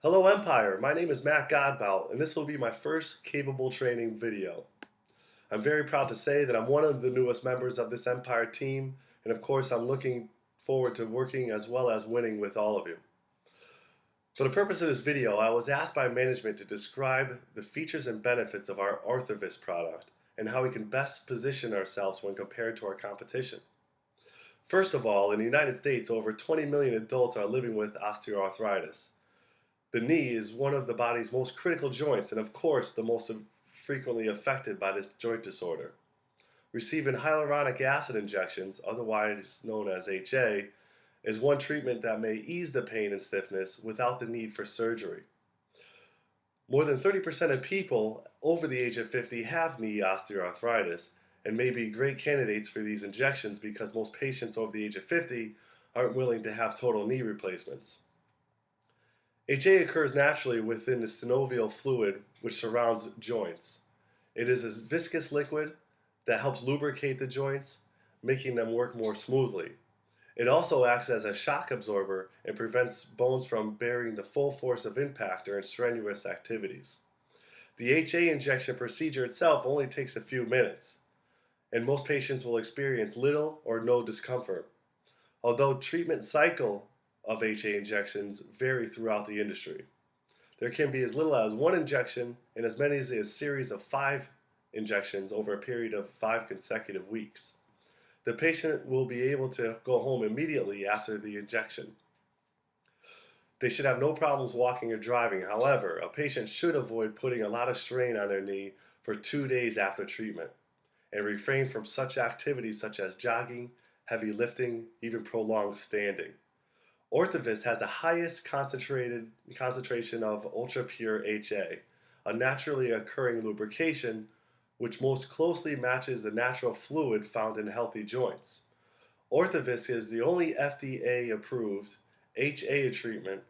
Hello Empire, my name is Matt Godbout and this will be my first capable training video. I'm very proud to say that I'm one of the newest members of this Empire team, and of course I'm looking forward to working as well as winning with all of you. For the purpose of this video, I was asked by management to describe the features and benefits of our Orthovis product and how we can best position ourselves when compared to our competition. First of all, in the United States, over 20 million adults are living with osteoarthritis. The knee is one of the body's most critical joints and of course the most frequently affected by this joint disorder. Receiving hyaluronic acid injections, otherwise known as HA, is one treatment that may ease the pain and stiffness without the need for surgery. More than 30% of people over the age of 50 have knee osteoarthritis and may be great candidates for these injections because most patients over the age of 50 aren't willing to have total knee replacements. HA occurs naturally within the synovial fluid which surrounds joints. It is a viscous liquid that helps lubricate the joints, making them work more smoothly. It also acts as a shock absorber and prevents bones from bearing the full force of impact during strenuous activities. The HA injection procedure itself only takes a few minutes, and most patients will experience little or no discomfort. Although treatment cycle of HA injections vary throughout the industry. There can be as little as one injection and as many as a series of 5 injections over a period of 5 consecutive weeks. The patient will be able to go home immediately after the injection. They should have no problems walking or driving. However, a patient should avoid putting a lot of strain on their knee for 2 days after treatment and refrain from such activities such as jogging, heavy lifting, even prolonged standing. Orthovis has the highest concentration of ultra-pure HA, a naturally occurring lubrication which most closely matches the natural fluid found in healthy joints. Orthovis is the only FDA-approved HA treatment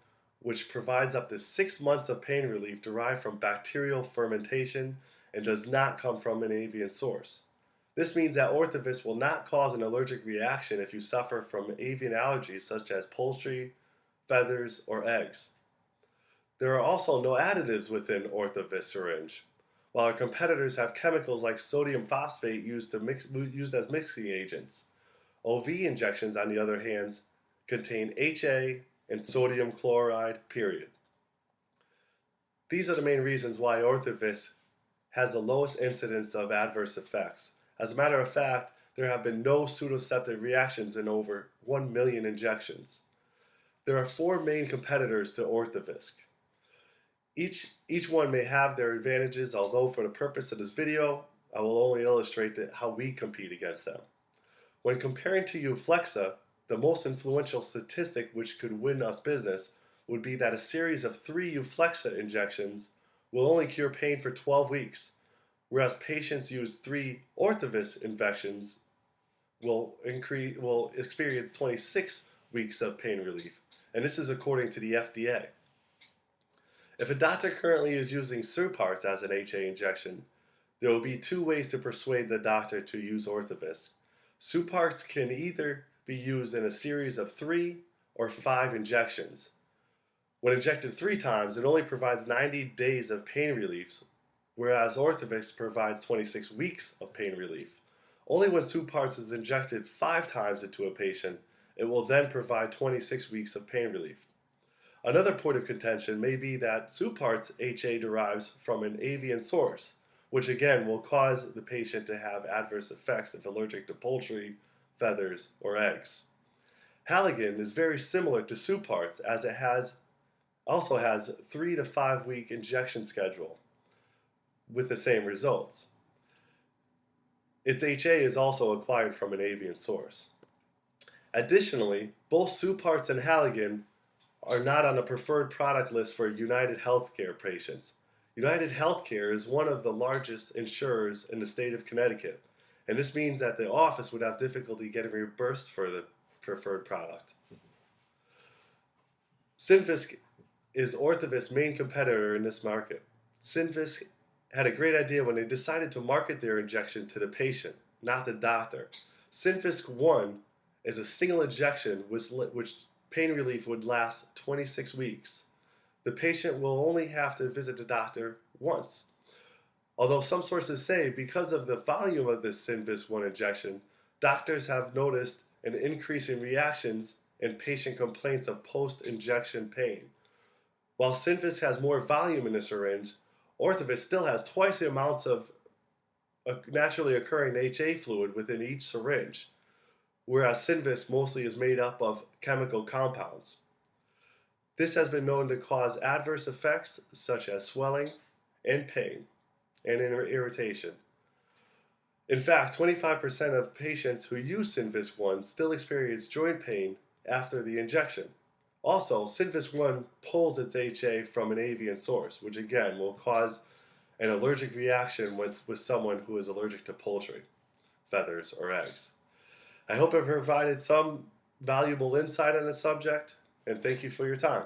which provides up to 6 months of pain relief derived from bacterial fermentation and does not come from an avian source. This means that Orthovis will not cause an allergic reaction if you suffer from avian allergies such as poultry, feathers, or eggs. There are also no additives within Orthovis syringe. While our competitors have chemicals like sodium phosphate used as mixing agents, OV injections, on the other hand, contain HA and sodium chloride, period. These are the main reasons why Orthovis has the lowest incidence of adverse effects. As a matter of fact, there have been no pseudoseptic reactions in over 1 million injections. There are 4 main competitors to Orthovisc. Each one may have their advantages, although for the purpose of this video, I will only illustrate how we compete against them. When comparing to Euflexa, the most influential statistic which could win us business would be that a series of 3 Euflexa injections will only cure pain for 12 weeks. Whereas patients use 3 Orthovis injections will experience 26 weeks of pain relief, and this is according to the FDA. If a doctor currently is using Supartz as an HA injection, there will be 2 ways to persuade the doctor to use Orthovis. Supartz can either be used in a series of 3 or 5 injections. When injected 3 times, it only provides 90 days of pain relief, whereas Orthovis provides 26 weeks of pain relief. Only when Supartz is injected 5 times into a patient, it will then provide 26 weeks of pain relief. Another point of contention may be that Supartz HA derives from an avian source, which again will cause the patient to have adverse effects if allergic to poultry, feathers, or eggs. Halligan is very similar to Supartz as it also has 3 to 5 week injection schedule with the same results. Its HA is also acquired from an avian source. Additionally, both Supartz and Halligan are not on the preferred product list for United Healthcare patients. United Healthcare is one of the largest insurers in the state of Connecticut, and this means that the office would have difficulty getting reimbursed for the preferred product. Synvisc is Orthovis' main competitor in this market. Synvisc had a great idea when they decided to market their injection to the patient, not the doctor. Synvisc 1 is a single injection which pain relief would last 26 weeks. the patient will only have to visit the doctor once. Although some sources say because of the volume of this Synvis 1 injection, doctors have noticed an increase in reactions and patient complaints of post-injection pain. While Synvis has more volume in the syringe, Orthovis still has twice the amounts of naturally occurring HA fluid within each syringe, whereas Synvis mostly is made up of chemical compounds. This has been known to cause adverse effects such as swelling and pain and irritation. In fact, 25% of patients who use Synvis 1 still experience joint pain after the injection. Also, Synvis 1 pulls its HA from an avian source, which again will cause an allergic reaction with someone who is allergic to poultry, feathers, or eggs. I hope I've provided some valuable insight on the subject, and thank you for your time.